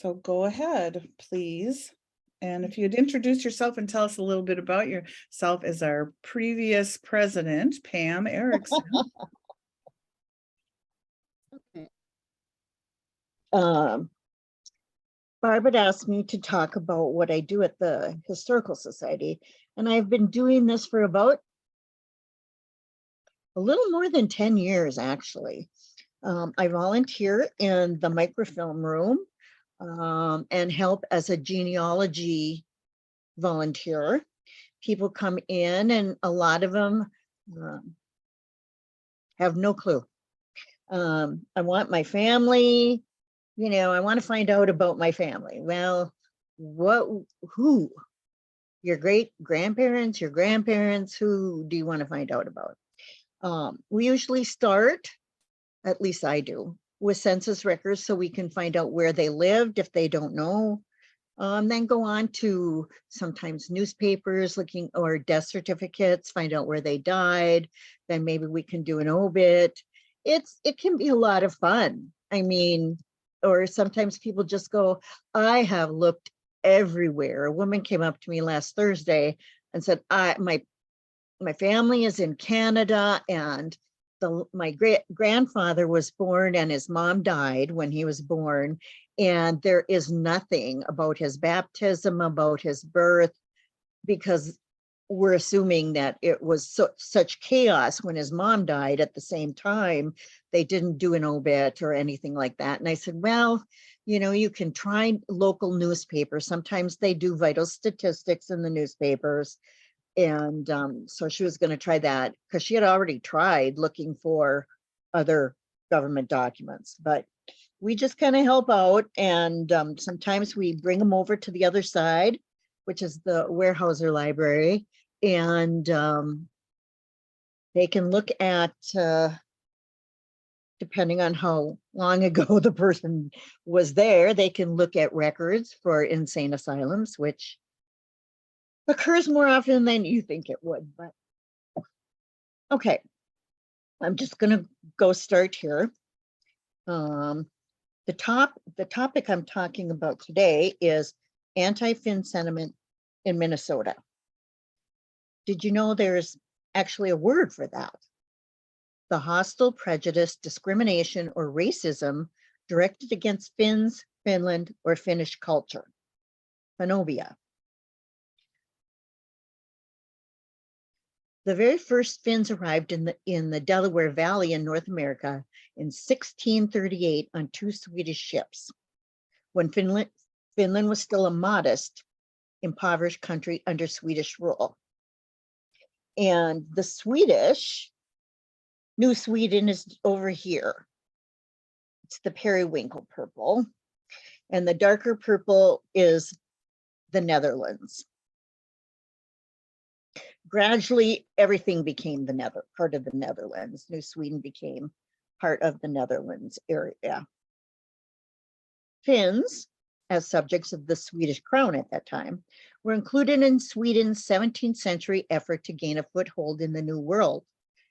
So go ahead, please. And if you'd introduce yourself and tell us a little bit about yourself as our previous president, Pam Erickson. Okay. Barbara asked me to talk about what I do at the Historical Society, and I've been doing this for about a little more than 10 years, actually. I volunteer in the microfilm room and help as a genealogy volunteer. People come in, and a lot of them have no clue. I want my family, I want to find out about my family. Well, who? Your great grandparents, your grandparents, who do you want to find out about? We usually start, at least I do, with census records so we can find out where they lived if they don't know. Then go on to sometimes newspapers looking or death certificates, find out where they died. Then maybe we can do an obit. It can be a lot of fun. I mean, or sometimes people just go, I have looked everywhere. A woman came up to me last Thursday and said, my family is in Canada, and my grandfather was born and his mom died when he was born, and there is nothing about his baptism, about his birth, because we're assuming that it was such chaos when his mom died at the same time. They didn't do an obit or anything like that. And I said, well, you can try local newspapers. Sometimes they do vital statistics in the newspapers. And so she was going to try that because she had already tried looking for other government documents, but we just kind of help out. And sometimes we bring them over to the other side, which is the Weyerhaeuser Library, and they can look at, depending on how long ago the person was there, they can look at records for insane asylums, which occurs more often than you think it would. But okay, I'm just going to go start here. The topic I'm talking about today is anti-Finn sentiment in Minnesota. Did you know there's actually a word for that? The hostile prejudice, discrimination, or racism directed against Finns, Finland, or Finnish culture. Phobia. The very first Finns arrived in the Delaware Valley in North America in 1638 on 2 Swedish ships, when Finland was still a modest, impoverished country under Swedish rule. And the Swedish, New Sweden is over here. It's the periwinkle purple. And the darker purple is the Netherlands. Gradually, everything became part of the Netherlands. New Sweden became part of the Netherlands area. Finns, as subjects of the Swedish crown at that time, were included in Sweden's 17th century effort to gain a foothold in the New World.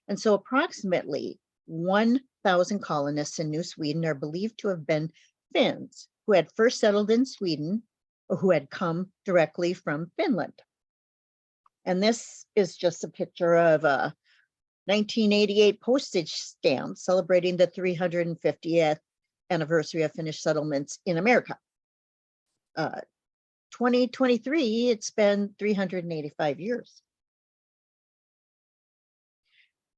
And so approximately 1,000 colonists in New Sweden are believed to have been Finns who had first settled in Sweden or who had come directly from Finland. And this is just a picture of a 1988 postage stamp celebrating the 350th anniversary of Finnish settlements in America. 2023, it's been 385 years.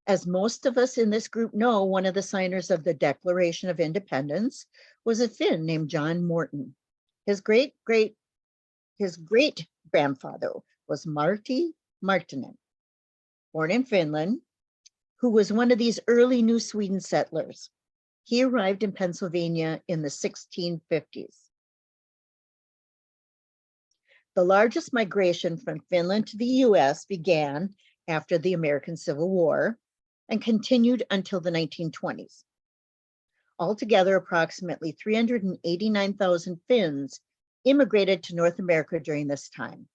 As most of us in this group know, one of the signers of the Declaration of Independence was a Finn named John Morton. His great grandfather was Martti Marttinen, born in Finland, who was one of these early New Sweden settlers. He arrived in Pennsylvania in the 1650s. The largest migration from Finland to the US began after the American Civil War and continued until the 1920s. Altogether, approximately 389,000 Finns immigrated to North America during this time.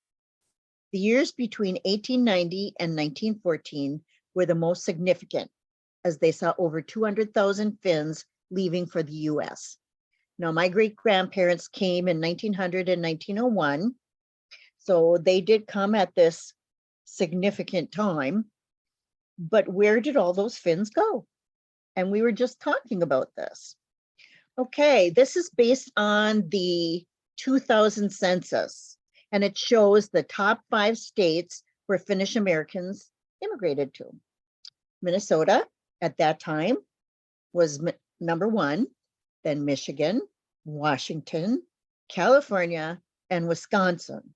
The years between 1890 and 1914 were the most significant, as they saw over 200,000 Finns leaving for the US. Now, my great-grandparents came in 1900 and 1901, so they did come at this significant time. But where did all those Finns go? And we were just talking about this. Okay, this is based on the 2000 census, and it shows the top 5 states where Finnish Americans immigrated to. Minnesota at that time was number 1, then Michigan, Washington, California, and Wisconsin.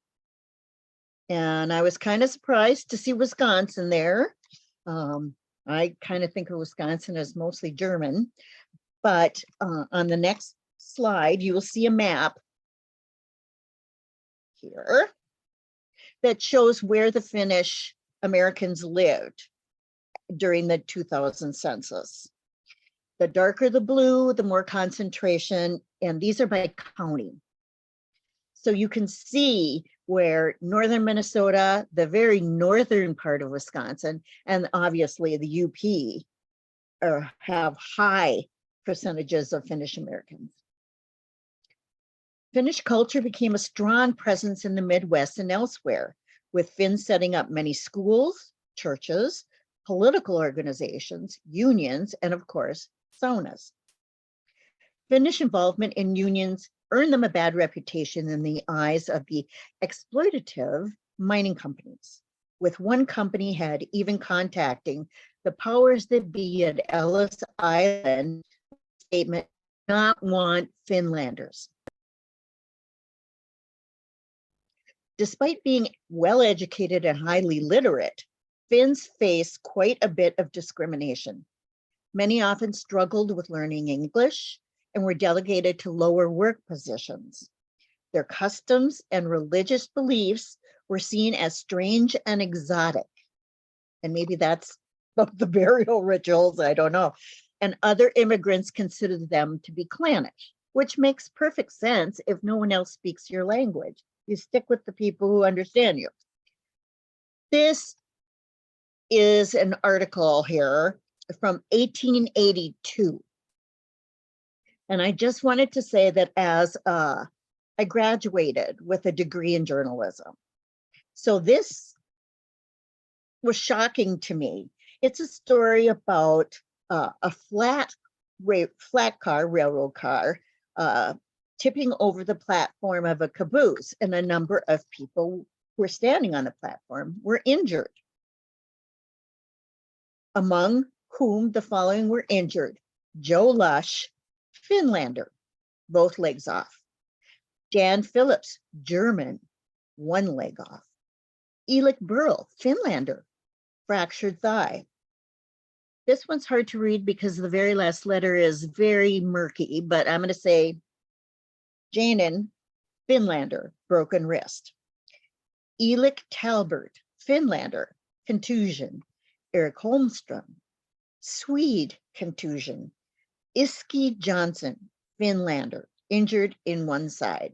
And I was kind of surprised to see Wisconsin there. I kind of think of Wisconsin as mostly German, but on the next slide, you will see a map here that shows where the Finnish Americans lived during the 2000 census. The darker the blue, the more concentration, and these are by county. So you can see where northern Minnesota, the very northern part of Wisconsin, and obviously the UP have high percentages of Finnish Americans. Finnish culture became a strong presence in the Midwest and elsewhere, with Finns setting up many schools, churches, political organizations, unions, and of course, saunas. Finnish involvement in unions earned them a bad reputation in the eyes of the exploitative mining companies, with one company head even contacting the powers that be at Ellis Island, statement, not want Finlanders. Despite being well-educated and highly literate, Finns face quite a bit of discrimination. Many often struggled with learning English and were delegated to lower work positions. Their customs and religious beliefs were seen as strange and exotic. And maybe that's the burial rituals, I don't know. And other immigrants considered them to be clannish, which makes perfect sense if no one else speaks your language. You stick with the people who understand you. This is an article here from 1882. And I just wanted to say that as I graduated with a degree in journalism. So this was shocking to me. It's a story about a flat car, railroad car, tipping over the platform of a caboose, and a number of people who were standing on the platform were injured. Among whom the following were injured: Joe Lush, Finlander, both legs off. Dan Phillips, German, one leg off. Elik Burl, Finlander, fractured thigh. This one's hard to read because the very last letter is very murky, but I'm going to say Janin, Finlander, broken wrist. Elik Talbert, Finlander, contusion. Eric Holmstrom, Swede, contusion. Iski Johnson, Finlander, injured in one side.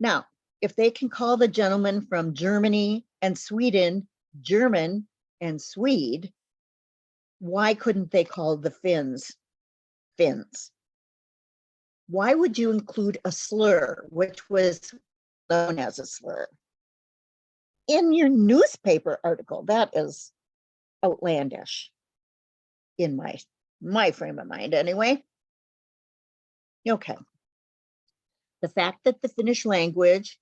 Now, if they can call the gentleman from Germany and Sweden German and Swede, why couldn't they call the Finns Finns? Why would you include a slur, which was known as a slur, in your newspaper article? That is outlandish in my frame of mind anyway. Okay. The fact that the Finnish language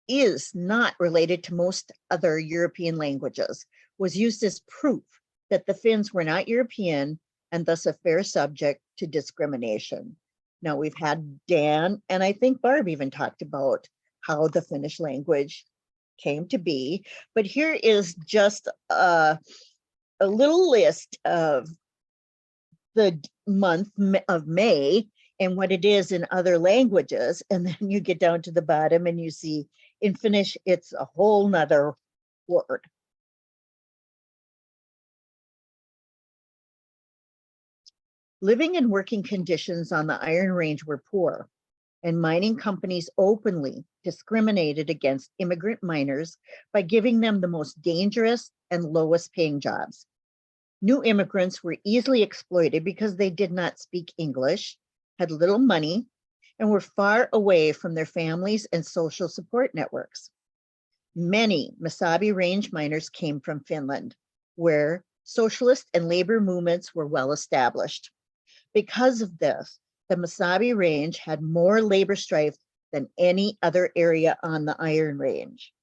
is not related to most other European languages was used as proof that the Finns were not European and thus a fair subject to discrimination. Now, we've had Dan, and I think Barb even talked about how the Finnish language came to be, but here is just a little list of the month of May and what it is in other languages, and then you get down to the bottom and you see in Finnish, it's a whole nother word. Living and working conditions on the Iron Range were poor, and mining companies openly discriminated against immigrant miners by giving them the most dangerous and lowest paying jobs. New immigrants were easily exploited because they did not speak English, had little money, and were far away from their families and social support networks. Many Mesabi Range miners came from Finland, where socialist and labor movements were well established. Because of this, the Mesabi Range had more labor strife than any other area on the Iron Range.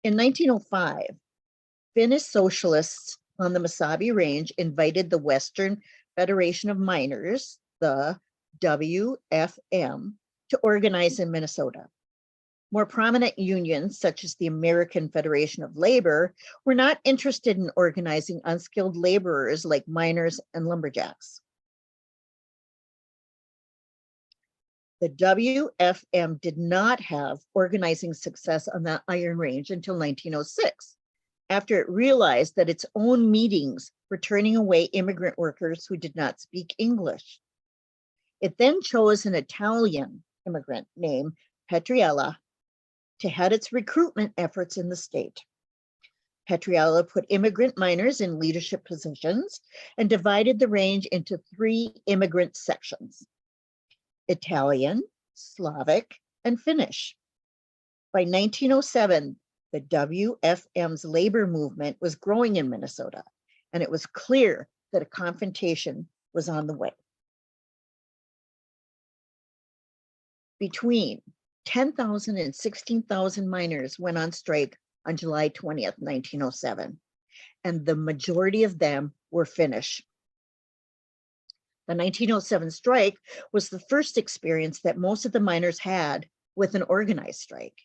In 1905, Finnish socialists on the Mesabi Range invited the Western Federation of Miners, the WFM, to organize in Minnesota. More prominent unions, such as the American Federation of Labor, were not interested in organizing unskilled laborers like miners and lumberjacks. The WFM did not have organizing success on the Iron Range until 1906, after it realized that its own meetings were turning away immigrant workers who did not speak English. It then chose an Italian immigrant named Petriella to head its recruitment efforts in the state. Petriella put immigrant miners in leadership positions and divided the range into 3 immigrant sections: Italian, Slavic, and Finnish. By 1907, the WFM's labor movement was growing in Minnesota, and it was clear that a confrontation was on the way. Between 10,000 and 16,000 miners went on strike on July 20th, 1907, and the majority of them were Finnish. The 1907 strike was the first experience that most of the miners had with an organized strike.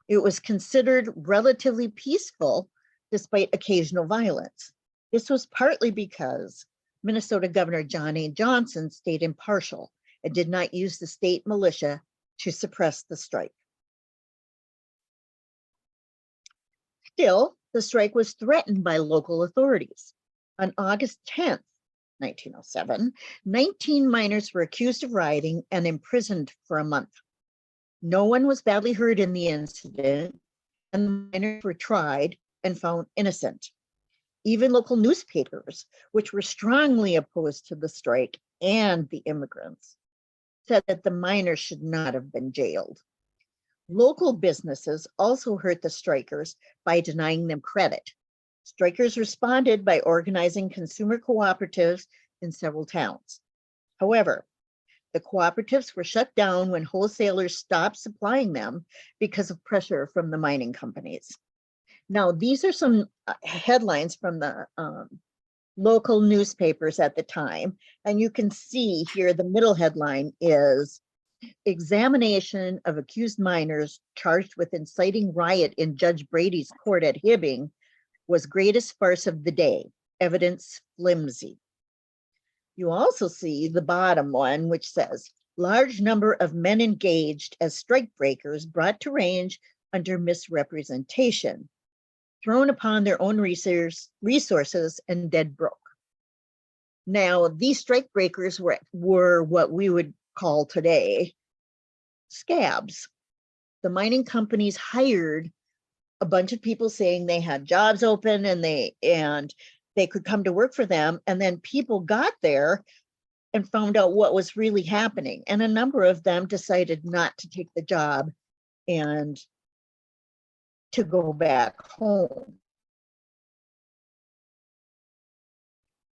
It was considered relatively peaceful despite occasional violence. This was partly because Minnesota Governor John A. Johnson stayed impartial and did not use the state militia to suppress the strike. Still, the strike was threatened by local authorities. On August 10th, 1907, 19 miners were accused of rioting and imprisoned for a month. No one was badly hurt in the incident, and the miners were tried and found innocent. Even local newspapers, which were strongly opposed to the strike and the immigrants, said that the miners should not have been jailed. Local businesses also hurt the strikers by denying them credit. Strikers responded by organizing consumer cooperatives in several towns. However, the cooperatives were shut down when wholesalers stopped supplying them because of pressure from the mining companies. Now, these are some headlines from the local newspapers at the time. And you can see here the middle headline is "Examination of accused miners charged with inciting riot in Judge Brady's court at Hibbing was greatest farce of the day. Evidence flimsy." You also see the bottom one, which says, "Large number of men engaged as strike breakers brought to range under misrepresentation, thrown upon their own resources and dead broke." Now, these strike breakers were what we would call today scabs. The mining companies hired a bunch of people saying they had jobs open and they could come to work for them. And then people got there and found out what was really happening. And a number of them decided not to take the job and to go back home.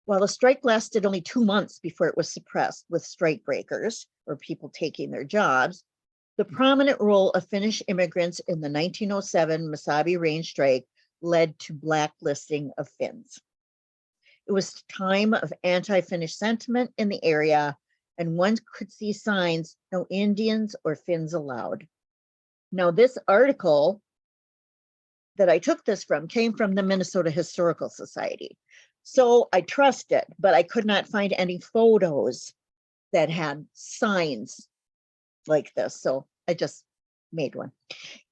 While the strike lasted only 2 months before it was suppressed with strike breakers or people taking their jobs, the prominent role of Finnish immigrants in the 1907 Mesabi Range strike led to blacklisting of Finns. It was a time of Anti Finnish sentiment in the area, and one could see signs, "No Indians or Finns allowed." Now, this article that I took this from came from the Minnesota Historical Society. So I trust it, but I could not find any photos that had signs like this. So I just made one.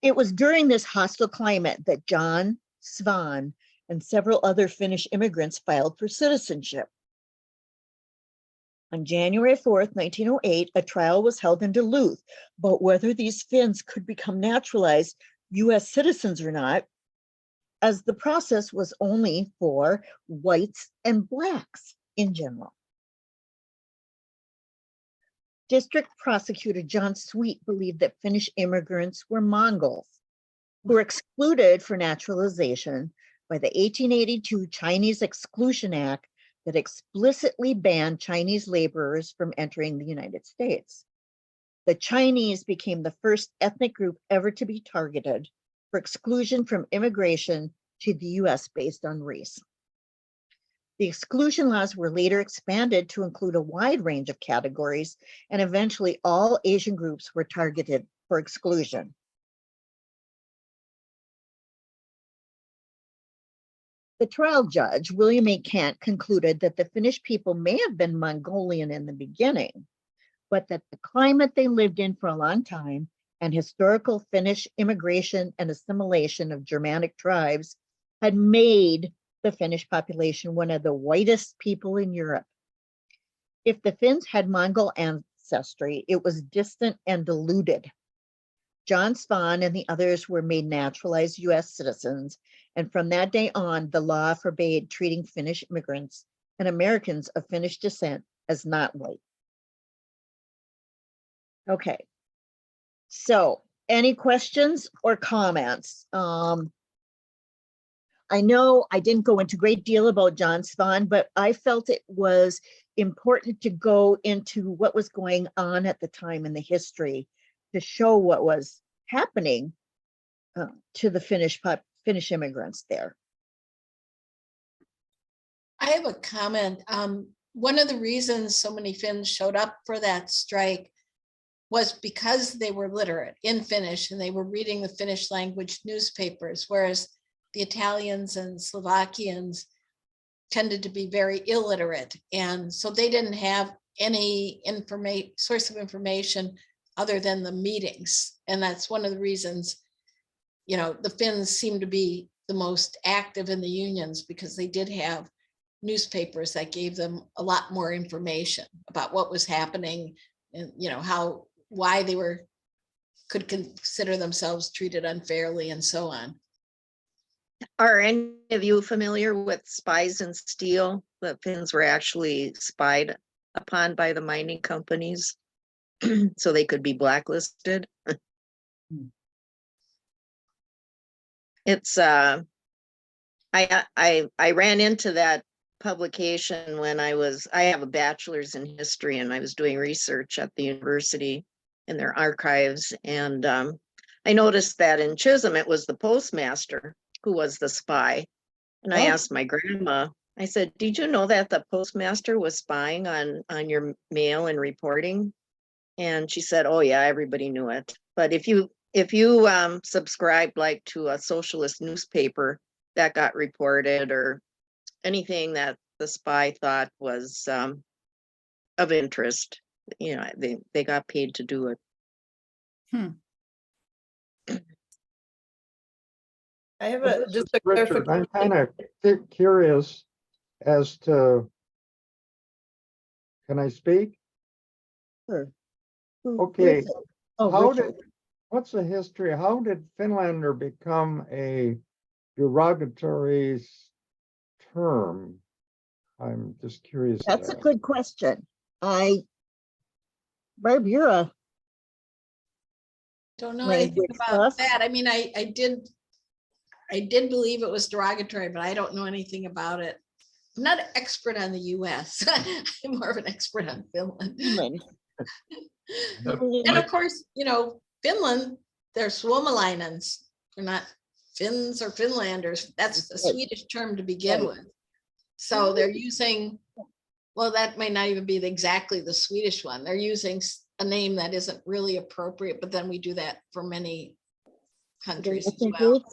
It was during this hostile climate that John Svan and several other Finnish immigrants filed for citizenship. On January 4th, 1908, a trial was held in Duluth about whether these Finns could become naturalized US citizens or not, as the process was only for whites and blacks in general. District Prosecutor John Sweet believed that Finnish immigrants were Mongols who were excluded for naturalization by the 1882 Chinese Exclusion Act that explicitly banned Chinese laborers from entering the United States. The Chinese became the first ethnic group ever to be targeted for exclusion from immigration to the US based on race. The exclusion laws were later expanded to include a wide range of categories, and eventually all Asian groups were targeted for exclusion. The trial judge, William A. Kent, concluded that the Finnish people may have been Mongolian in the beginning, but that the climate they lived in for a long time and historical Finnish immigration and assimilation of Germanic tribes had made the Finnish population one of the whitest people in Europe. If the Finns had Mongol ancestry, it was distant and diluted. John Svan and the others were made naturalized US citizens, and from that day on, the law forbade treating Finnish immigrants and Americans of Finnish descent as not white. Okay, so any questions or comments? I know I didn't go into a great deal about John Svan, but I felt it was important to go into what was going on at the time in the history to show what was happening to the Finnish immigrants there. I have a comment. One of the reasons so many Finns showed up for that strike was because they were literate in Finnish and they were reading the Finnish language newspapers, whereas the Italians and Slovakians tended to be very illiterate. And so they didn't have any source of information other than the meetings. And that's one of the reasons, you know, the Finns seem to be the most active in the unions, because they did have newspapers that gave them a lot more information about what was happening and, you know, why they could consider themselves treated unfairly and so on. Are any of you familiar with spies in steel? The Finns were actually spied upon by the mining companies so they could be blacklisted. It's I ran into that publication when I have a bachelor's in history, and I was doing research at the university in their archives, and I noticed that in Chisholm it was the postmaster who was the spy. And I asked my grandma, I said, did you know that the postmaster was spying on your mail and reporting? And she said, oh yeah, everybody knew it. But if you subscribed like to a socialist newspaper that got reported, or anything that the spy thought was of interest, you know, they got paid to do it. I have Well, this just is a Richard. I'm clarification. kind of curious as to, can I speak? Sure. Okay. Oh, What's the history? How did Finlander become a derogatory term? I'm just curious. that's a good question. Barb, you're a Don't know anything language about buff. that. I mean, I did believe it was derogatory, but I don't know anything about it. I'm not an expert on the US. I'm more of an expert on Finland. Finland. And of course, you know, Finland, they're Suomalainens. They're not Finns or Finlanders. That's a Right. Swedish term to begin Right. with. So they're using, well, that may not even be exactly the Swedish one. They're using a name that isn't really appropriate, but then we do that for many countries as well.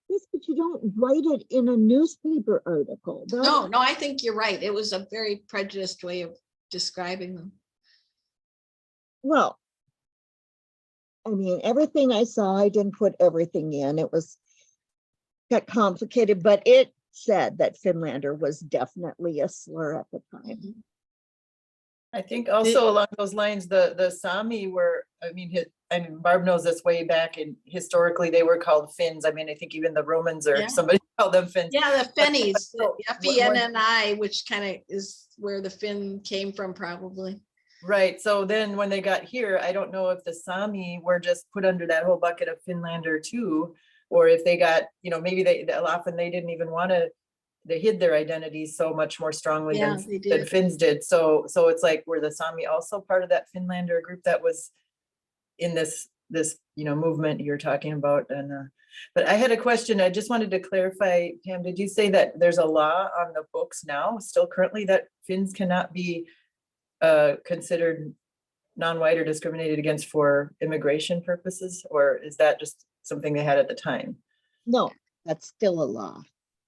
Yes, but you don't write it in a newspaper article. No, I think you're right. It was a very prejudiced way of describing them. Well, I mean, everything I saw, I didn't put everything in. It got complicated, but it said that Finlander was definitely a slur at the time. I think also along those lines, the Sami were, I mean, Barb knows this way back, and historically they were called Finns. I mean, I think even the Romans or Yeah. somebody called them Finns. Yeah, the Fennies, So, FENNI, which kind of is where the Finn came from, probably. Right, so then when they got here, I don't know if the Sami were just put under that whole bucket of Finlander too, or if they got, maybe often they didn't even want to, they hid their identities so much more strongly Yeah, than they than did. Finns did. So it's like, were the Sami also part of that Finlander group that was in this movement you're talking about? And but I had a question. I just wanted to clarify, Pam, did you say that there's a law on the books now, still currently, that Finns cannot be considered non-white or discriminated against for immigration purposes, or is that just something they had at the time? No, that's still a law.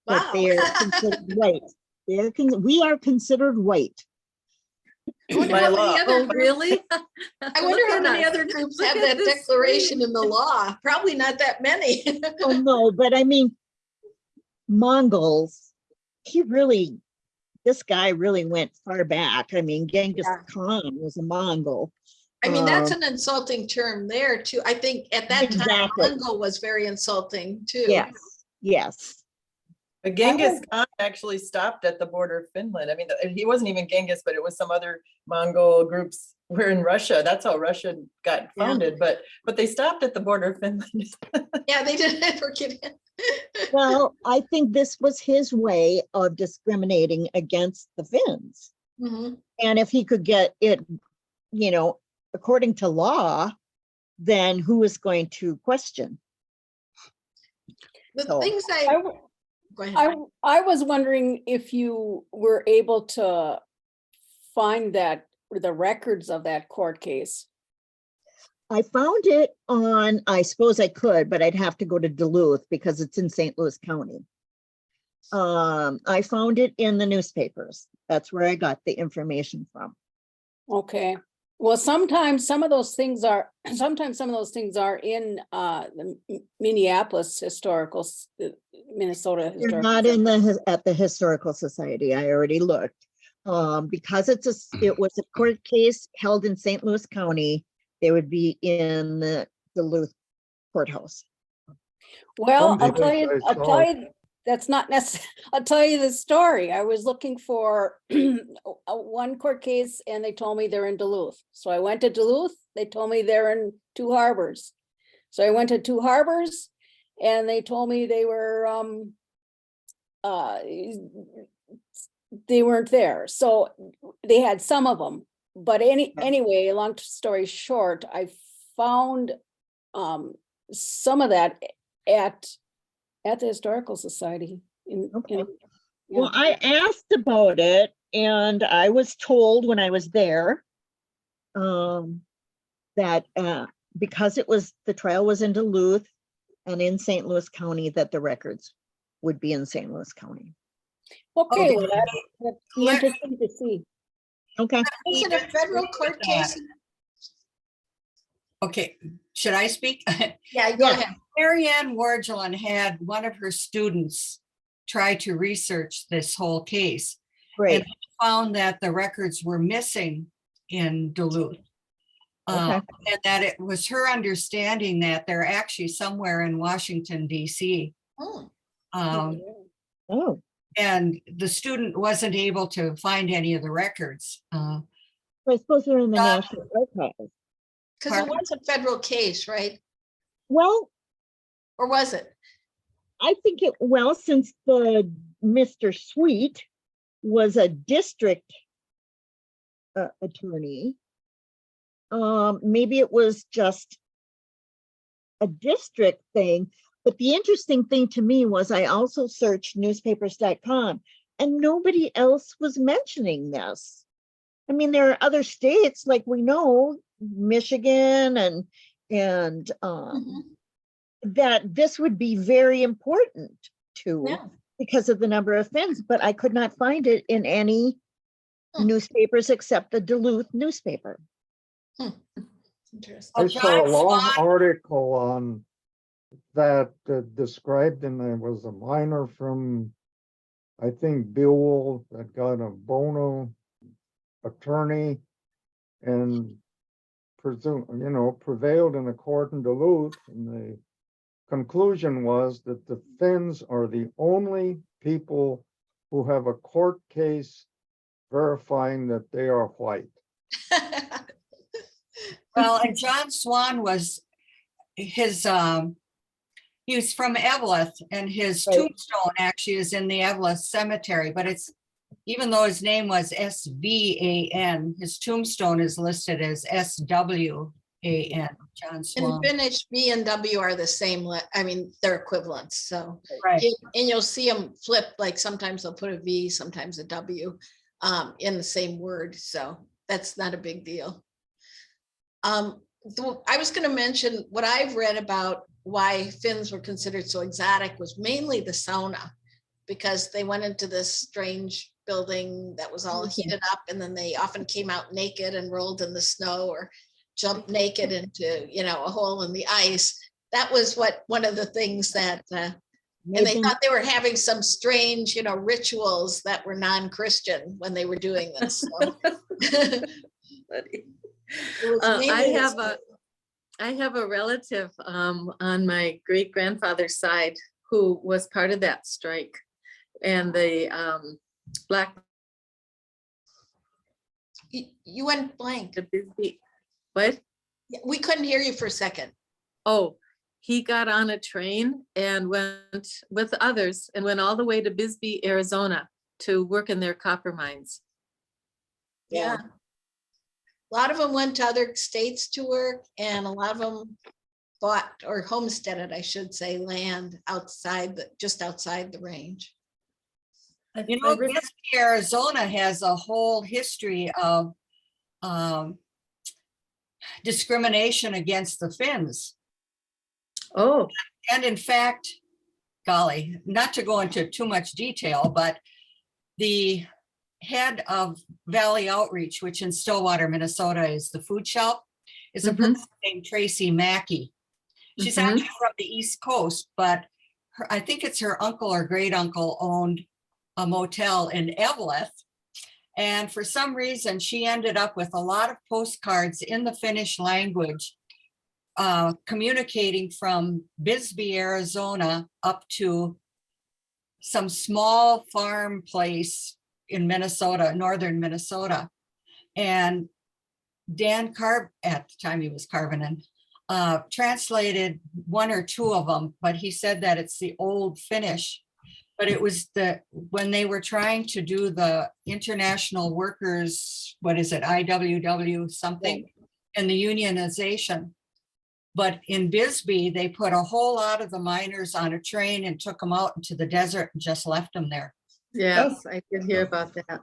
But Wow. they are considered white. We are considered white. I wonder By how law. many other Oh, groups- really? I wonder how many other groups have that declaration in the law. Probably not that many. Oh, no, but I mean, Mongols, this guy really went far back. I mean, Genghis Yeah. Khan was a Mongol. I mean, that's an insulting term there too. I think at that time, Exactly. Mongol was very insulting too. Yes. But Genghis Khan actually stopped at the border of Finland. I mean, he wasn't even Genghis, but it was some other Mongol groups were in Russia. That's how Russia got founded. But they stopped at the border of Finland. Yeah, they didn't forget it. Well, I think this was his way of discriminating against the Finns. Mhm. And if he could get it, according to law, then who is going to question? The So, things I, go ahead. I was wondering if you were able to find the records of that court case. I found it I suppose I could, but I'd have to go to Duluth because it's in St. Louis County. I found it in the newspapers. That's where I got the information from. Okay. Well, sometimes some of those things are in the Minneapolis Minnesota They're Historical. not at the Historical Society. I already looked. Because it was a court case held in St. Louis County, they would be in the Duluth courthouse. Well, I'll Someplace I tell saw- you, that's not necessary. I'll tell you the story. I was looking for one court case and they told me they're in Duluth. So I went to Duluth. They told me they're in Two Harbors. So I went to Two Harbors and they told me they weren't there. So they had some of them. But anyway, long story short, I found some of that at the Historical Society. Okay. Well, I asked about it and I was told when I was there that because the trial was in Duluth and in St. Louis County, that the records would be in St. Louis County. Okay, well, that'd be interesting to see. Okay. Is it a federal court case? Okay, should I speak? Yeah, go Yeah. ahead. Marianne Wargelin had one of her students try to research this whole case Great. and found that the records were missing in Duluth. Okay. And that it was her understanding that they're actually somewhere in Washington, DC. Oh, Oh, And the student wasn't able to find any of the records. I suppose they're in the National Archives. because it was a federal case, right? Well, Or was it? I think since the Mr. Sweet was a district attorney, maybe it was just a district thing. But the interesting thing to me was I also searched newspapers.com and nobody else was mentioning this. I mean, there are other states like we know, Michigan and Mhm. that this would be very important to Yeah. because of the number of Finns, but I could not find it in any Hmm. newspapers except the Duluth newspaper. Interesting. I saw a long article on that described, and it was a miner from, I think, Bill that got a bono attorney and prevailed in a court in Duluth. And the conclusion was that the Finns are the only people who have a court case verifying that they are white. Well, and John Swan was his, he was from Eveleth, and his Right. tombstone actually is in the Eveleth Cemetery, but it's, even though his name was SVAN, his tombstone is listed as SWAN, John In Swan. Finnish, B and W are the same, I mean, they're equivalents, so. Right. And you'll see them flip, like sometimes they'll put a V, sometimes a W in the same word, so that's not a big deal. I was going to mention what I've read about why Finns were considered so exotic was mainly the sauna, because they went into this strange building that was all heated up, and then they often came out naked and rolled in the snow or jumped naked into, you know, a hole in the ice. That was one of the things that, and they thought they were having some strange, you know, rituals that were non-Christian when they were doing this. So. It was mainly I have a relative on my great grandfather's side who was part of that strike, and the black. You went blank. What? We couldn't hear you for a second. Oh, he got on a train and went with others and went all the way to Bisbee, Arizona to work in their copper mines. Yeah. A lot of them went to other states to work, and a lot of them bought or homesteaded, I should say, land outside just outside the range. You know, Bisbee, Arizona has a whole history of discrimination against the Finns. Oh, And in fact, golly, not to go into too much detail, but the head of Valley Outreach, which in Stillwater, Minnesota is the food shop, is a person named Tracy Mackey. She's actually from the East Coast, but I think it's her uncle or great uncle owned a motel in Eveleth. And for some reason, she ended up with a lot of postcards in the Finnish language, communicating from Bisbee, Arizona, up to some small farm place in Minnesota, northern Minnesota. And Dan at the time he was Karvinen, translated one or two of them, but he said that it's the old Finnish. But it was when they were trying to do the international workers, what is it, IWW something, and the unionization. But in Bisbee, they put a whole lot of the miners on a train and took them out into the desert and just left them there. yes, I did hear about that.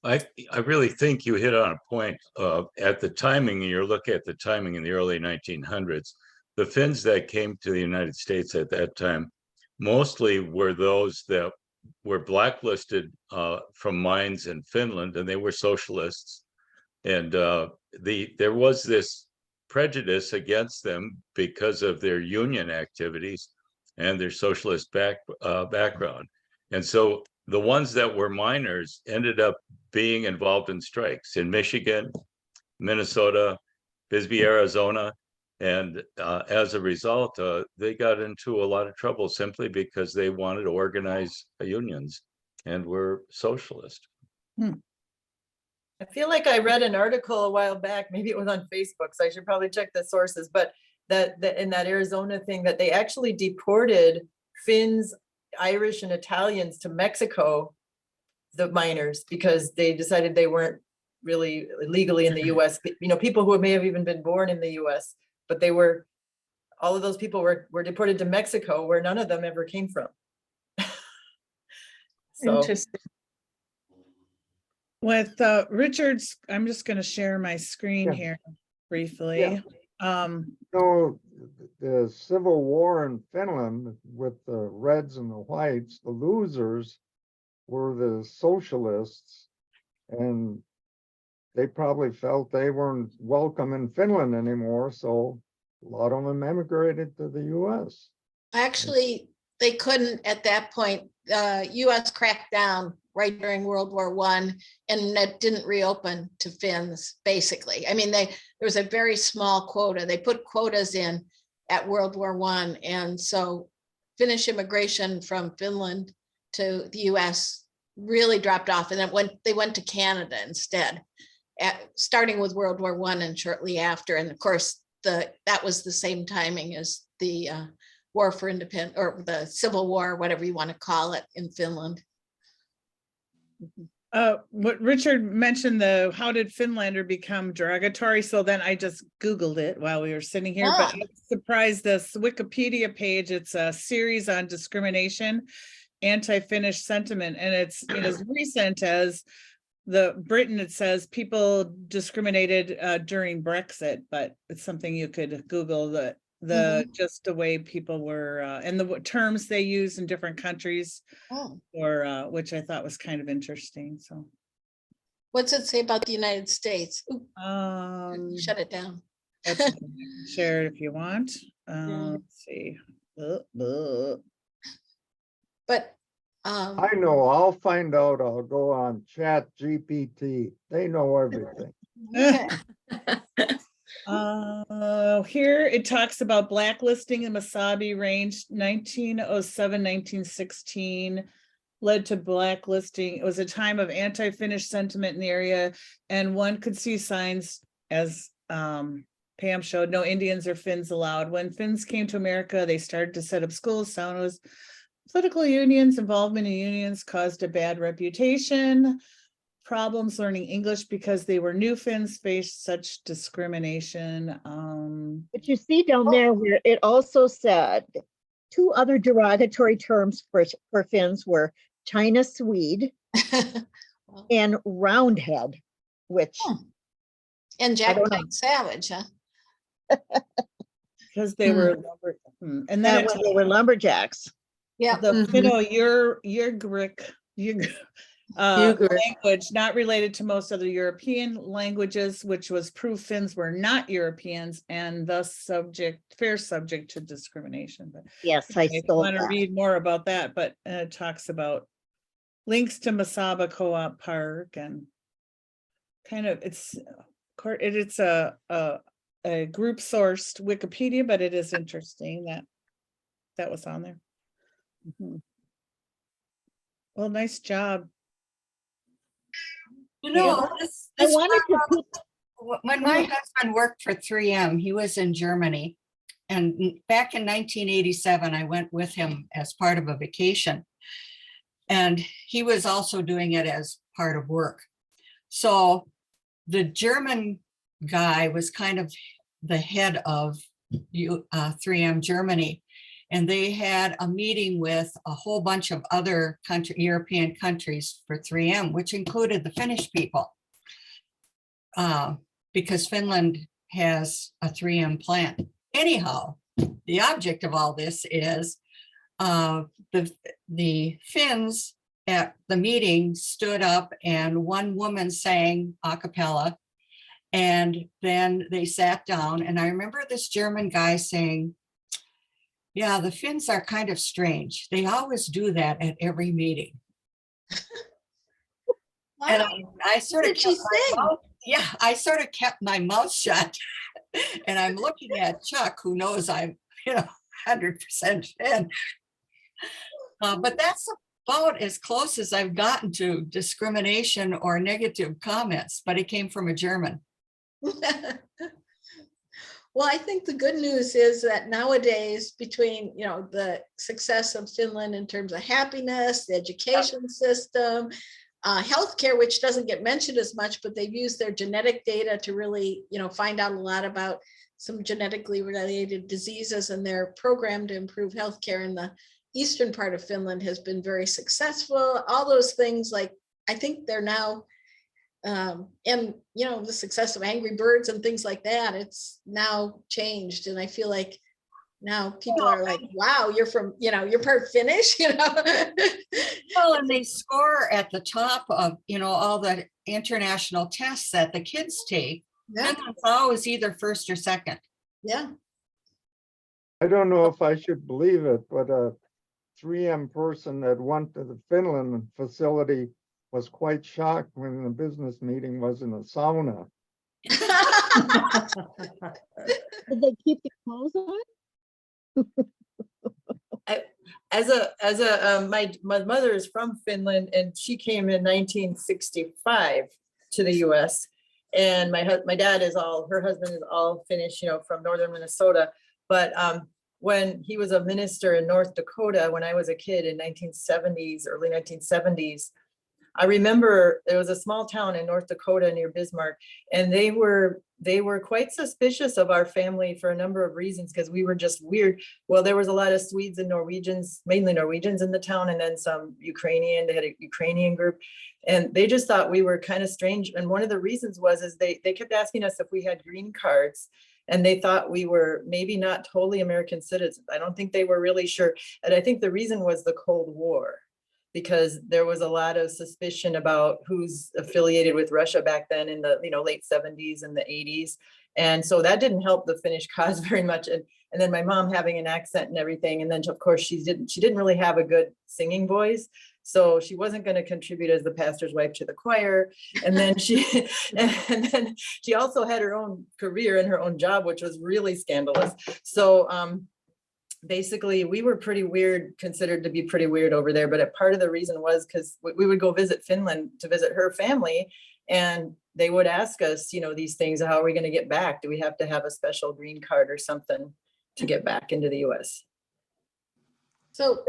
I really think you hit on a point at the timing. You look at the timing in the early 1900s. The Finns that came to the United States at that time mostly were those that were blacklisted from mines in Finland, and they were socialists. And there was this prejudice against them because of their union activities and their socialist background. And so the ones that were miners ended up being involved in strikes in Michigan, Minnesota, Bisbee, Arizona. And as a result, they got into a lot of trouble simply because they wanted to organize unions and were socialist. I feel like I read an article a while back, maybe it was on Facebook, so I should probably check the sources, but that in that Arizona thing, that they actually deported Finns, Irish, and Italians to Mexico, the miners, because they decided they weren't really legally in the US. You know, people who may have even been born in the US, but all of those people were deported to Mexico, where none of them ever came from. So. Interesting. With Richard's, I'm just going to share my screen Yeah. here briefly. Yeah. So the Civil War in Finland with the Reds and the Whites, the losers were the socialists, and they probably felt they weren't welcome in Finland anymore. So a lot of them emigrated to the US. Actually, they couldn't at that point. US cracked down right during World War I, and it didn't reopen to Finns, basically. I mean, there was a very small quota. They put quotas in at World War I, and so Finnish immigration from Finland to the US really dropped off, and then they went to Canada instead. starting with World War I and shortly after. And of course, that was the same timing as the War for Independence, or the Civil War, whatever you want to call it, in Finland. What Richard mentioned, how did Finlander become derogatory? So then I just Googled it while we were sitting here, but I'm surprised this Wikipedia page, it's a series on discrimination, Anti Finnish Sentiment, and it's as recent as Britain. It says people discriminated during Brexit, but it's something you could Google, just the way people were and the terms they use in different countries, or which I thought was kind of interesting. So what's it say about the United States? Ooh, shut it down. Share it if you want. Let's see. But I know, I'll find out. I'll go on Chat GPT. They know everything. Here it talks about blacklisting in Masabi Range 1907-1916 led to blacklisting. It was a time of anti-Finnish sentiment in the area, and one could see signs, as Pam showed, no Indians or Finns allowed. When Finns came to America, they started to set up schools. Sound was political unions, involvement in unions caused a bad reputation. Problems learning English because they were new Finns faced such discrimination. But you see down there where it also said 2 other derogatory terms for Finns were China Swede and roundhead, which. And Jack Savage, huh? Because they were and then they were lumberjacks. Yeah. Ugric language not related to most other European languages, which was proof Finns were not Europeans and thus fair subject to discrimination. But yes, I want to read more about that, but it talks about links to Masaba Co-op Park and kind of it's a group sourced Wikipedia, but it is interesting that was on there. Well, nice job. You know, I wanted to put, when my husband worked for 3M, he was in Germany. And back in 1987, I went with him as part of a vacation. And he was also doing it as part of work. So the German guy was kind of the head of 3M Germany. And they had a meeting with a whole bunch of other European countries for 3M, which included the Finnish people, because Finland has a 3M plant. Anyhow, the object of all this is the Finns at the meeting stood up and one woman sang a cappella, and then they sat down. And I remember this German guy saying, yeah, the Finns are kind of strange. They always do that at every meeting. Wow. And I sort of I sort of kept my mouth shut. And I'm looking at Chuck, who knows I'm 100% Finn. But that's about as close as I've gotten to discrimination or negative comments, but it came from a German. Well, I think the good news is that nowadays, between the success of Finland in terms of happiness, the education system, healthcare, which doesn't get mentioned as much, but they've used their genetic data to really, find out a lot about some genetically related diseases, and their program to improve healthcare in the eastern part of Finland has been very successful. All those things, like I think they're now. And the success of Angry Birds and things like that, it's now changed, and I feel like now people are like, wow, you're from you're part Finnish. Well, and they score at the top of all the international tests that the kids take. Finland's always either first or second. Yeah. I don't know if I should believe it, but a 3M person that went to the Finland facility was quite shocked when the business meeting was in a sauna. did they keep the clothes on? My mother is from Finland, and she came in 1965 to the US. And my dad is her husband is all Finnish, from northern Minnesota. But when he was a minister in North Dakota, when I was a kid in 1970s, early 1970s, I remember there was a small town in North Dakota near Bismarck, and they were quite suspicious of our family for a number of reasons, because we were just weird. Well, there was a lot of Swedes and Norwegians, mainly Norwegians in the town, and then some Ukrainian. They had a Ukrainian group, and they just thought we were kind of strange. And one of the reasons is they kept asking us if we had green cards, and they thought we were maybe not totally American citizens. I don't think they were really sure. And I think the reason was the Cold War, because there was a lot of suspicion about who's affiliated with Russia back then in the late 70s and the 80s. And so that didn't help the Finnish cause very much. And then my mom having an accent and everything. And then of course she didn't really have a good singing voice. So she wasn't going to contribute as the pastor's wife to the choir. And then and then she also had her own career and her own job, which was really scandalous. So basically we were pretty weird, considered to be pretty weird over there. But a part of the reason was because we would go visit Finland to visit her family, and they would ask us, these things, how are we going to get back? Do we have to have a special green card or something to get back into the US? So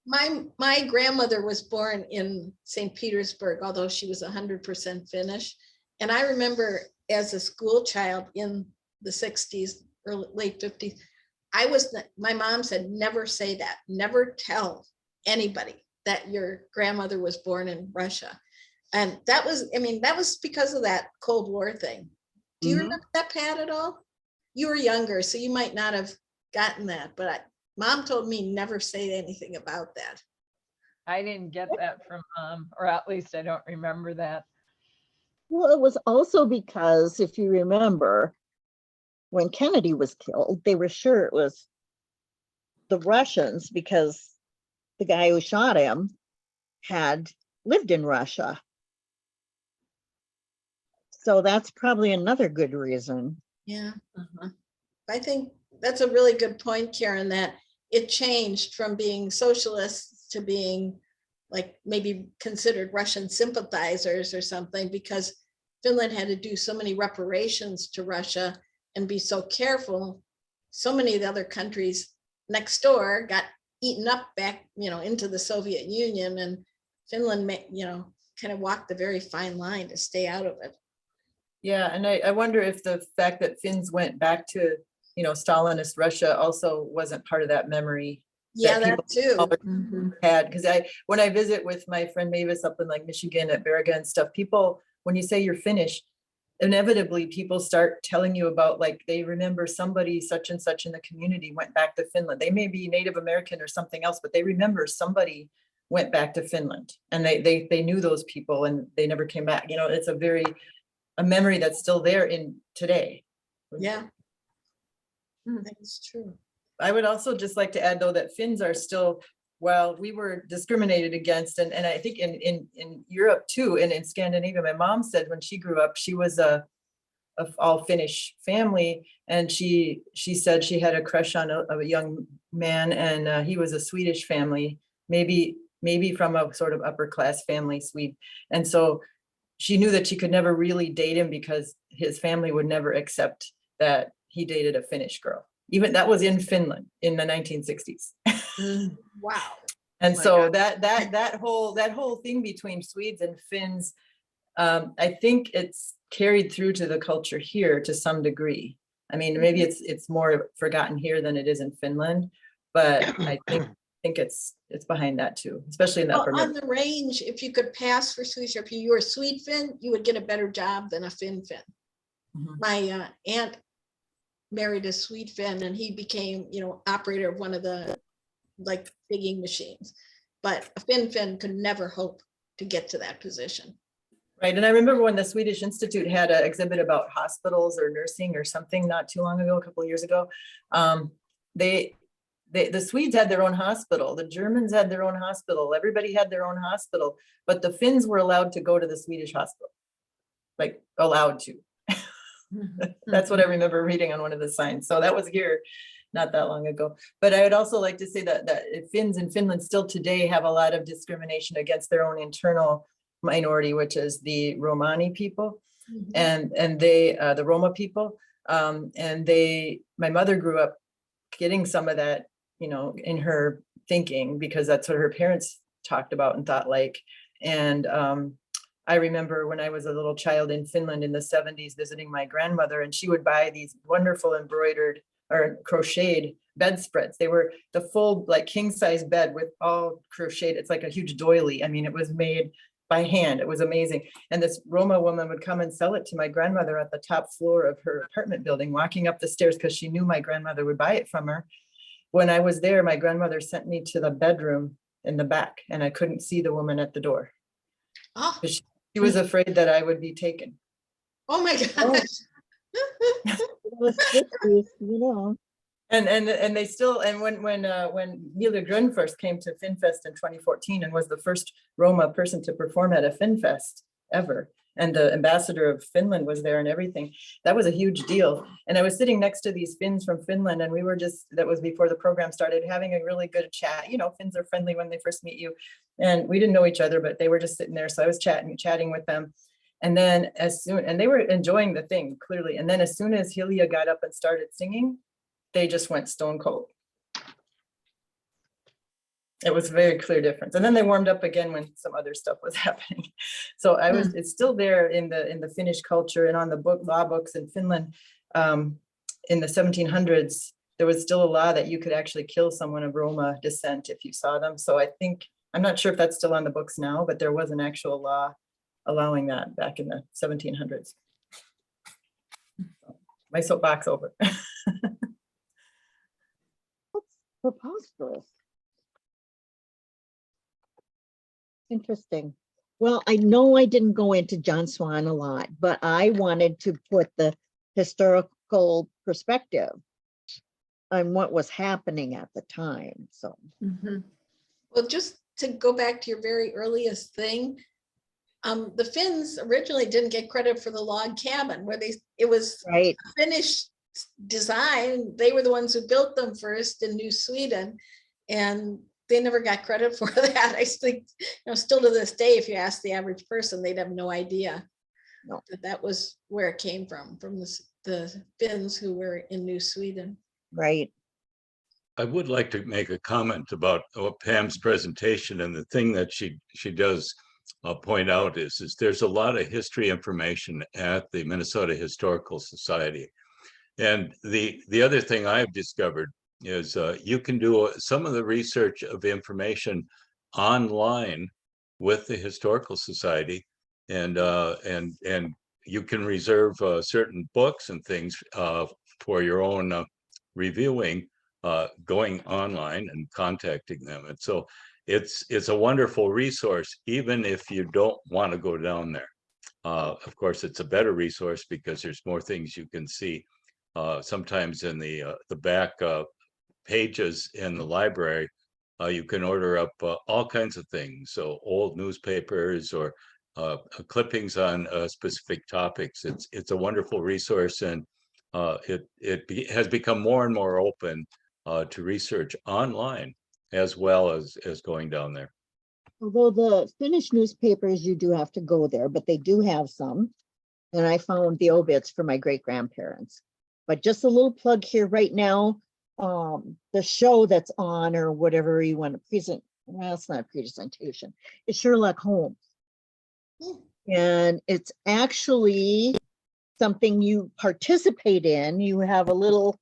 my grandmother was born in St. Petersburg, although she was 100% Finnish. And I remember as a school child in the 60s, early, late 50s, my mom said, never say that, never tell anybody that your grandmother was born in Russia. And that was because of that Cold War thing. Do you remember that, Pat, at all? You were younger, so you might not have gotten that, but Mom told me never say anything about that. I didn't get that from Mom, or at least I don't remember that. Well, it was also because, if you remember, when Kennedy was killed, they were sure it was the Russians because the guy who shot him had lived in Russia. So that's probably another good reason. Yeah. I think that's a really good point, Karen, that it changed from being socialists to being like maybe considered Russian sympathizers or something, because Finland had to do so many reparations to Russia and be so careful. So many of the other countries next door got eaten up back, into the Soviet Union, and Finland, kind of walked a very fine line to stay out of it. Yeah, and I wonder if the fact that Finns went back to, Stalinist Russia also wasn't part of that memory. Yeah, that too. Had, because when I visit with my friend Mavis up in like Michigan at Berga and stuff, people, when you say you're Finnish, inevitably people start telling you about, like, they remember somebody such and such in the community went back to Finland. They may be Native American or something else, but they remember somebody went back to Finland, and they knew those people and they never came back. It's a memory that's still there in today. Yeah, that's true. I would also just like to add, though, that Finns are still, well, we were discriminated against, and I think in Europe too, and in Scandinavia. My mom said when she grew up, she was a all Finnish family, and she said she had a crush on a young man, and he was a Swedish family, maybe from a sort of upper class family, Swede, and so she knew that she could never really date him because his family would never accept that he dated a Finnish girl. Even that was in Finland in the 1960s. Wow. And so that whole thing between Swedes and Finns, I think it's carried through to the culture here to some degree. I mean, maybe it's more forgotten here than it is in Finland, but I think it's behind that too, especially in that. Well, on the range, if you could pass for Swedish, if you were a Swede Finn, you would get a better job than a Finn. My aunt married a Swede Finn, and he became, operator of one of the digging machines. But a Finn could never hope to get to that position. Right, and I remember when the Swedish Institute had an exhibit about hospitals or nursing or something not too long ago, a couple of years ago. The Swedes had their own hospital, the Germans had their own hospital, everybody had their own hospital, but the Finns were allowed to go to the Swedish hospital, like allowed to. That's what I remember reading on one of the signs. So that was here not that long ago. But I would also like to say that Finns in Finland still today have a lot of discrimination against their own internal minority, which is the Romani people. Mhm. and they, the Roma people, and my mother grew up getting some of that, you know, in her thinking, because that's what her parents talked about and thought like. And I remember when I was a little child in Finland in the 70s visiting my grandmother, and she would buy these wonderful embroidered or crocheted bedspreads. They were the full like king size bed with all crocheted. It's like a huge doily. I mean, it was made by hand. It was amazing. And this Roma woman would come and sell it to my grandmother at the top floor of her apartment building, walking up the stairs because she knew my grandmother would buy it from her. When I was there, my grandmother sent me to the bedroom in the back, and I couldn't see the woman at the door. Oh, She was afraid that I would be taken. oh my gosh. It was 50s, you know. And they still, and when Hila Grun first came to FinFest in 2014 and was the first Roma person to perform at a FinFest ever, and the ambassador of Finland was there and everything, that was a huge deal. And I was sitting next to these Finns from Finland, and we were just, that was before the program started, having a really good chat. You know, Finns are friendly when they first meet you, and we didn't know each other, but they were just sitting there, so I was chatting with them. And then and they were enjoying the thing clearly. And then as soon as Hilja got up and started singing, they just went stone cold. It was a very clear difference. And then they warmed up again when some other stuff was happening. So it's still there in the Finnish culture and on the law books in Finland. In the 1700s, there was still a law that you could actually kill someone of Roma descent if you saw them. So I think, I'm not sure if that's still on the books now, but there was an actual law allowing that back in the 1700s. My soapbox over. Preposterous. Interesting. Well, I know I didn't go into John Swan a lot, but I wanted to put the historical perspective on what was happening at the time. So, Mhm. Well, just to go back to your very earliest thing, the Finns originally didn't get credit for the log cabin where it was right. Finnish design. They were the ones who built them first in New Sweden, and they never got credit for that. I think, you know, still to this day, if you ask the average person, they'd have no idea that was where it came from the Finns who were in New Sweden. Right. I would like to make a comment about Pam's presentation, and the thing that she does point out is there's a lot of history information at the Minnesota Historical Society. And the other thing I've discovered is you can do some of the research of information online with the Historical Society, and you can reserve certain books and things for your own reviewing, going online and contacting them. And so it's a wonderful resource, even if you don't want to go down there. Of course, it's a better resource because there's more things you can see. Sometimes in the back pages in the library, you can order up all kinds of things. So old newspapers or clippings on specific topics. It's a wonderful resource, and it has become more and more open to research online as well as going down there. Although the Finnish newspapers, you do have to go there, but they do have some. And I found the obits for my great grandparents. But just a little plug here right now, the show that's on, or whatever you want to present, well, it's not a presentation, it's Sherlock Holmes. And it's actually something you participate in. You have a little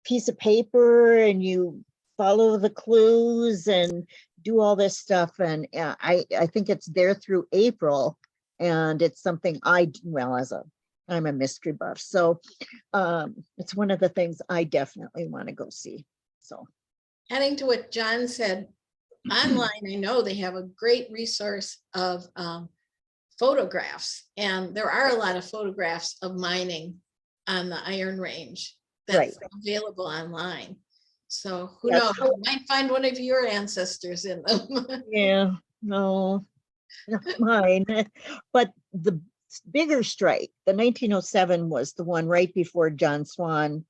piece of paper and you follow the clues and do all this stuff. And I think it's there through April, and it's something I'm a mystery buff. So it's one of the things I definitely want to go see. So Adding to what John said, online, I know they have a great resource of photographs, and there are a lot of photographs of mining on the Iron Range that's available online. So who knows, you might find one of your ancestors in them. yeah, no, not mine. But the bigger strike, the 1907 was the one right before John Swan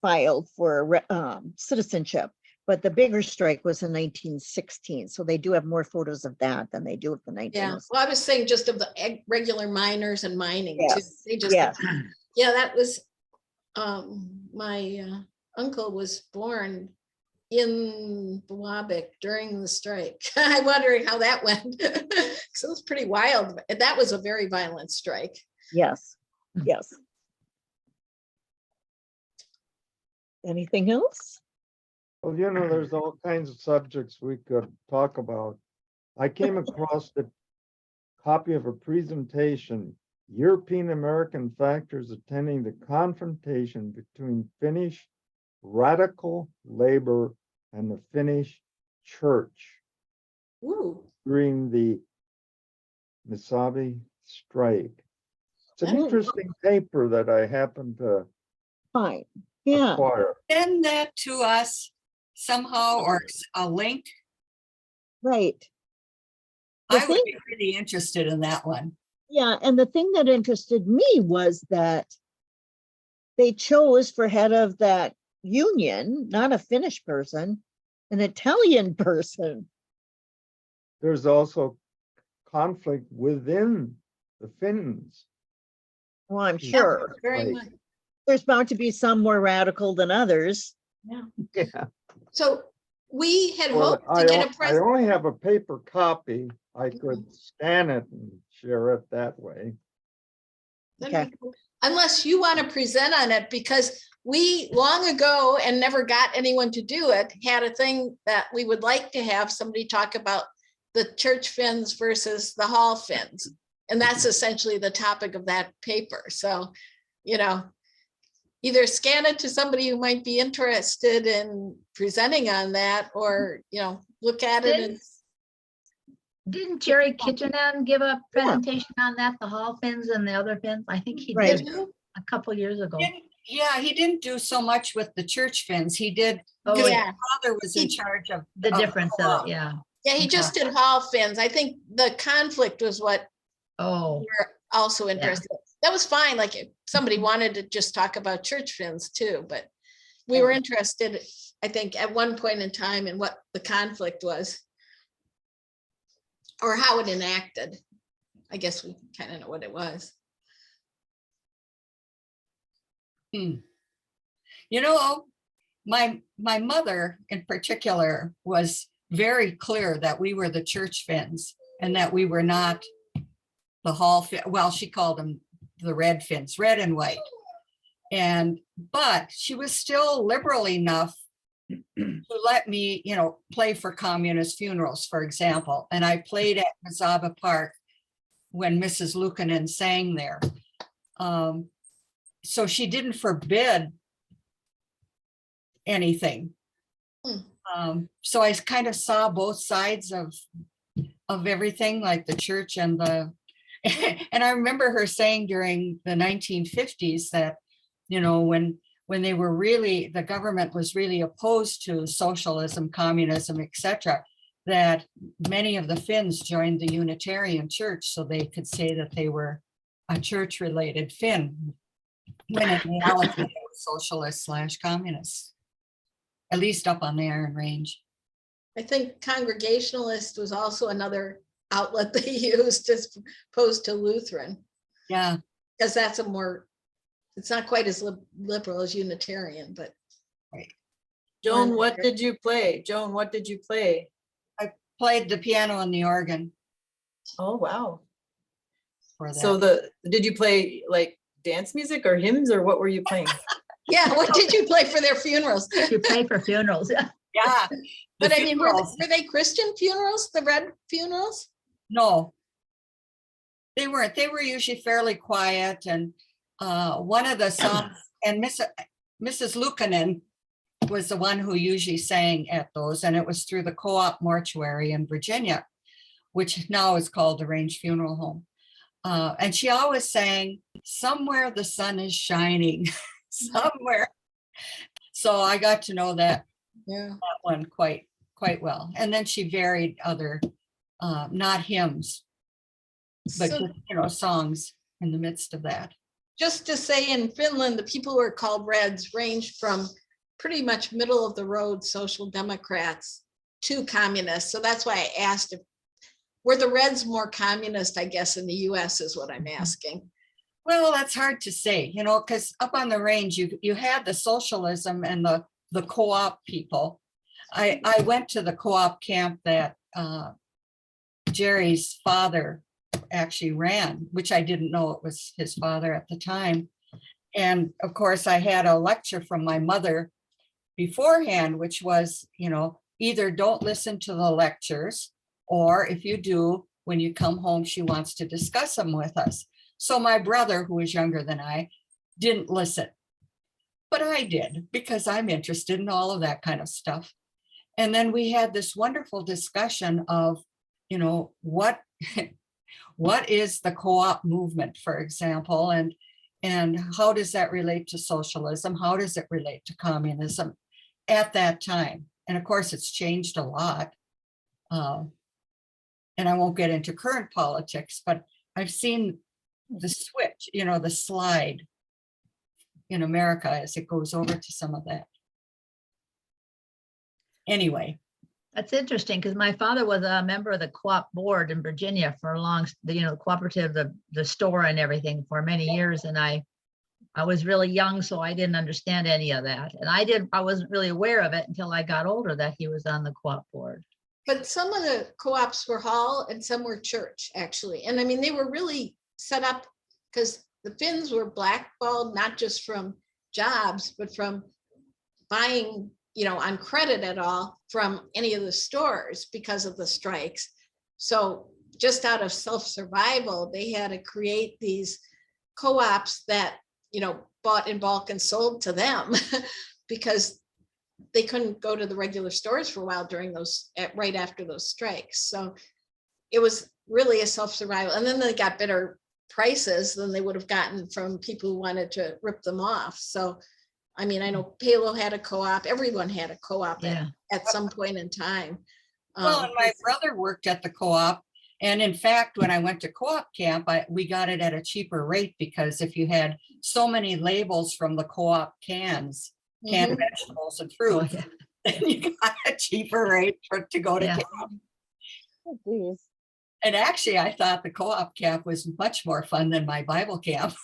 filed for citizenship. But the bigger strike was in 1916, so they do have more photos of that than they do of the Yeah, 1906. well, I was saying just of the regular miners and mining too. Yes, They just, yes. yeah, that was, my uncle was born in Wabick during the strike. I'm wondering how that went. So it was pretty wild. That was a very violent strike. Yes, yes. Anything else? Well, you know, there's all kinds of subjects we could talk about. I came across the copy of a presentation, European American Factors Attending the Confrontation Between Finnish Radical Labor and the Finnish Church Ooh, during the Misabi strike. It's an Oh. interesting paper that I happened to Fine, yeah, acquire. Send that to us somehow or a link. right. The I would thing- be really interested in that one. Yeah, and the thing that interested me was that they chose for head of that union, not a Finnish person, an Italian person. There's also conflict within the Finns. Well, I'm Yeah. sure very Right. much. there's bound to be some more radical than others. Yeah. So we had Well, hoped to get a I present. only have a paper copy. I could scan it and share it that way. Okay. Unless you want to present on it, because we long ago and never got anyone to do it, had a thing that we would like to have somebody talk about the church Finns versus the hall Finns. And that's essentially the topic of that paper. So, either scan it to somebody who might be interested in presenting on that, or, look at it and. Didn't Jerry Kitchener give a presentation on that, the Hall Finns and the other Finns? I think he Right. did a couple years ago. Yeah, he didn't do so much with the church Finns. He did, Oh, his Yeah. father was in charge of the difference of it, yeah. Yeah, he just did hall Finns. I think the conflict was what Oh, we're also interested. That was fine. Like if somebody wanted to just talk about church Finns too, but we were interested, I think, at one point in time in what the conflict was. Or how it enacted. I guess we kind of know what it was. You know, my mother in particular was very clear that we were the church Finns and that we were not the hall. Well, she called them the red Finns, red and white. But she was still liberal enough to let me, play for communist funerals, for example. And I played at Mazaba Park when Mrs. Lukanen sang there. So she didn't forbid anything. So I kind of saw both sides of everything, like the church and the, and I remember her saying during the 1950s that, when they were really, the government was really opposed to socialism, communism, etc., that many of the Finns joined the Unitarian Church so they could say that they were a church-related Finn, when in reality they were socialist/communist, at least up on the Iron Range. I think Congregationalist was also another outlet they used as opposed to Lutheran, Yeah. because that's it's not quite as liberal as Unitarian, but. Joan, what did you play? Joan, what did you play? I played the piano and the organ Oh, wow. for that. So did you play like dance music or hymns, or what were you playing? Yeah, what did you play for their funerals? you pay for funerals. Yeah. But I mean, were funerals. they Christian funerals, the red funerals? No, they weren't. They were usually fairly quiet. And one of the songs, and Mrs. Lukanen was the one who usually sang at those, and it was through the Co-op Mortuary in Virginia, which now is called the Range Funeral Home. And she always sang, "Somewhere the sun is shining," somewhere. So I got to know that one quite well. And then she varied other, not hymns, but So just, songs in the midst of that. just to say, in Finland, the people who are called Reds range from pretty much middle of the road social democrats to communists. So that's why I asked if were the Reds more communist, I guess, in the US is what I'm asking. Well, that's hard to say, you know, because up on the range, you had the socialism and the co-op people. I went to the co-op camp that Jerry's father actually ran, which I didn't know it was his father at the time. And of course, I had a lecture from my mother beforehand, which was, you know, either don't listen to the lectures, or if you do, when you come home, she wants to discuss them with us. So my brother, who is younger than I, didn't listen. But I did, because I'm interested in all of that kind of stuff. And then we had this wonderful discussion of, you know, what is the co-op movement, for example, and how does that relate to socialism? How does it relate to communism at that time? And of course, it's changed a lot. And I won't get into current politics, but I've seen the switch, you know, the slide in America as it goes over to some of that. Anyway. That's interesting, because my father was a member of the co-op board in Virginia for a long, you know, cooperative, the store and everything for many years. And I was really young, so I didn't understand any of that. And I wasn't really aware of it until I got older that he was on the co-op board. But some of the co-ops were hall and some were church, actually. And I mean, they were really set up because the Finns were blackballed, not just from jobs, but from buying, you know, on credit at all from any of the stores because of the strikes. So just out of self-survival, they had to create these co-ops that, you know, bought in bulk and sold to them because they couldn't go to the regular stores for a while during those, right after those strikes. So it was really a self-survival. And then they got better prices than they would have gotten from people who wanted to rip them off. So, I mean, I know Palo had a co-op, everyone had a co-op at some point in time. Well, and my brother worked at the co-op. And in fact, when I went to co-op camp, we got it at a cheaper rate because if you had so many labels from the co-op canned vegetables and fruit, then you got a cheaper rate to go to camp. Oh, geez. And actually, I thought the co-op camp was much more fun than my Bible camp.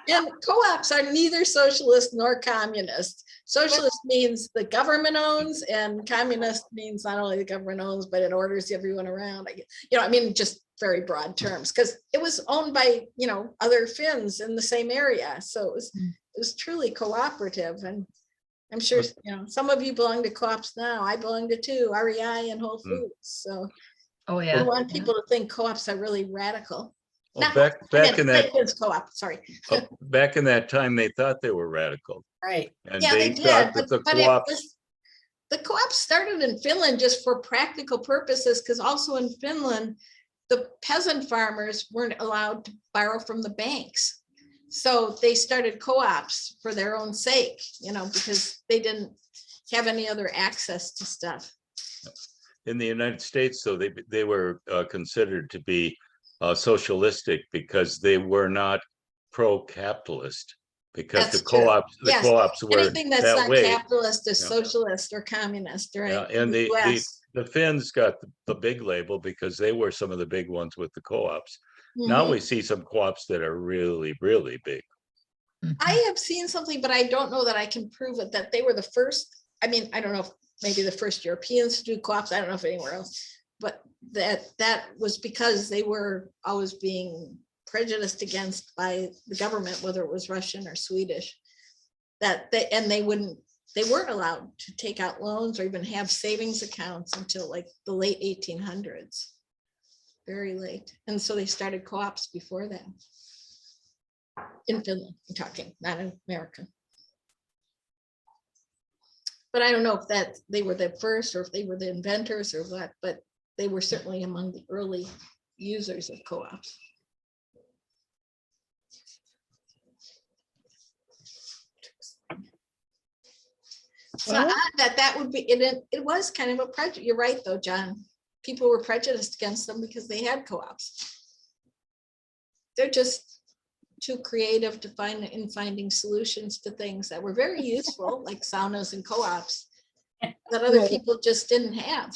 And co-ops are neither socialist nor communist. Socialist means the government owns, and communist means not only the government owns, but it orders everyone around. You know, I mean, just very broad terms, because it was owned by, you know, other Finns in the same area. So it was truly cooperative. And I'm sure, you know, some of you belong to co-ops now. I belong to two, REI and Whole Foods. So I want people to think co-ops are really radical. Well, back in that co-op, sorry. Back in that time, they thought they were radical. Right. And Yeah, they did, thought that but the co-op started in Finland just for practical purposes, because also in Finland, the peasant farmers weren't allowed to borrow from the banks. So they started co-ops for their own sake, you know, because they didn't have any other access to stuff. In the United States, though, they were considered to be socialistic because they were not pro-capitalist, because the co-ops were anything that's that not way. capitalist is socialist or communist, right? Yeah, and the Finns got the big label because they were some of the big ones with the co-ops. Now we see some co-ops that are really, really big. I have seen something, but I don't know that I can prove it, that they were the first. I mean, I don't know if maybe the first Europeans to do co-ops. I don't know if anywhere else, but that was because they were always being prejudiced against by the government, whether it was Russian or Swedish, they weren't allowed to take out loans or even have savings accounts until like the late 1800s, very late. And so they started co-ops before that. In Finland, I'm talking, not in America. But I don't know if that they were the first or if they were the inventors or what, but they were certainly among the early users of co-ops. So that would be it. It was kind of a prejudice. You're right, though, John. People were prejudiced against them because they had co-ops. They're just too creative to finding solutions to things that were very useful, like saunas and co-ops, that other Right. people just didn't have.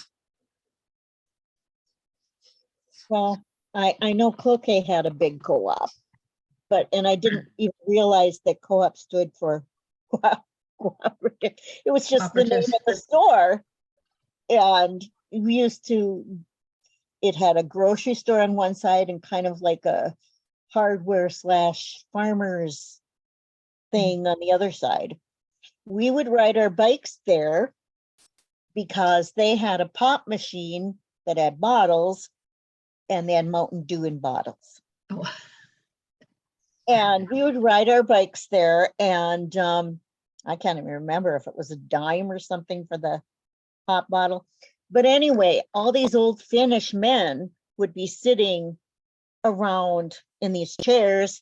Well, I know Cloquet had a big co-op, and I didn't even realize that co-op stood for cooperative. It was just the name Cooperatives. of the store. And we used to, it had a grocery store on one side and kind of like a hardware / farmers thing on the other side. We would ride our bikes there because they had a pop machine that had bottles, and they had Mountain Dew in bottles. Oh, And we would ride our bikes there, and I can't even remember if it was a dime or something for the pop bottle. But anyway, all these old Finnish men would be sitting around in these chairs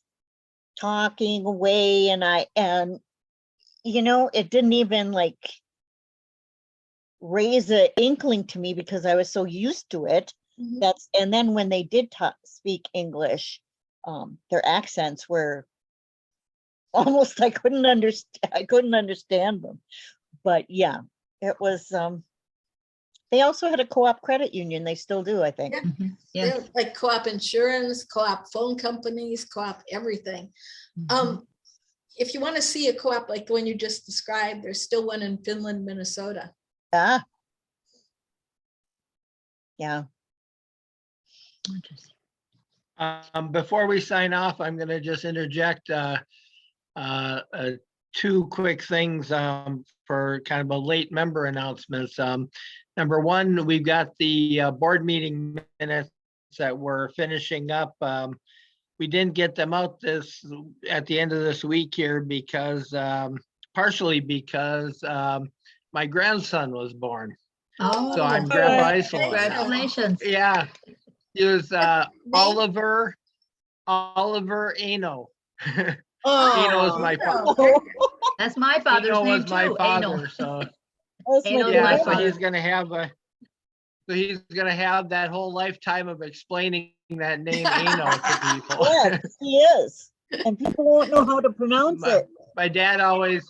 talking away, and you know, it didn't even like raise an inkling to me because I was so used to it. Mhm. And then when they did speak English, their accents were almost I couldn't understand them. But yeah, it was they also had a co-op credit union. They still do, I think. Yeah. mhm, yes. They're like co-op insurance, co-op phone companies, co-op everything. Mhm. If you want to see a co-op like the one you just described, there's still one in Finland, Minnesota. Ah. Yeah. Interesting. Before we sign off, I'm gonna just interject two quick things for kind of a late member announcements. Number one, we've got the board meeting minutes that we're finishing up. We didn't get them out at the end of this week here because partially because my grandson was born. Oh, So I'm Grandpa Isolde. congratulations. Yeah, he was Name? Oliver Ano. Oh, Eno is my father. That's my father's Eno name was my too. father, so that's my Ano's yeah, my so father. he's gonna have that whole lifetime of explaining that name Eno to people. Yes, he is. And people won't know how to pronounce My- it. My dad always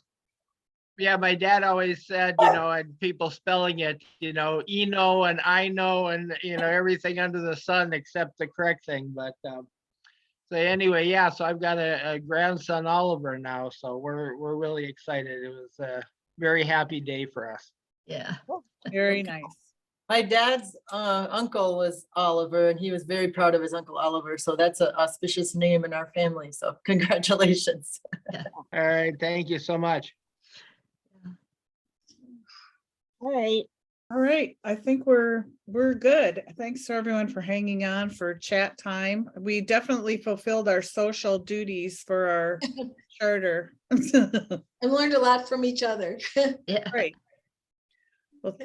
said, you know, and people spelling it, you know, Eno and I know, and you know, everything under the sun except the correct thing. But so anyway, yeah, so I've got a grandson, Oliver, now, so we're really excited. It was a very happy day for us. Yeah. Very nice. My dad's uncle was Oliver, and he was very proud of his uncle Oliver. So that's an auspicious name in our family. So congratulations. All right, thank you so much. All right. All right, I think we're good. Thanks to everyone for hanging on for chat time. We definitely fulfilled our social duties for our charter. And learned a lot from each other. Yeah. Right. Well,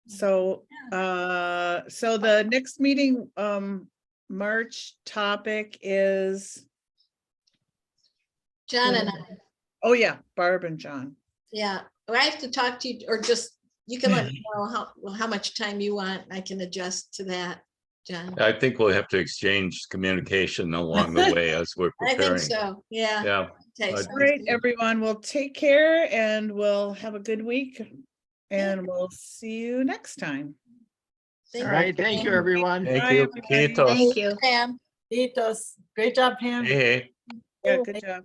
so the next meeting, March topic is, John and I, oh yeah, Barb and John. yeah, I have to talk to you, or just, you can let me know how much time you want. I can adjust to that, John. I think we'll have to exchange communication along the way as we're I think preparing. so, yeah. Yeah, Okay, All sounds All right, good. everyone, well, take care and we'll have a good week. And we'll see you next time. Thank All right, thank you, everyone. thank Bye, you. everybody. Kiitos. Thank you. Pam. Great job, Pam. Hey. Yeah, good job.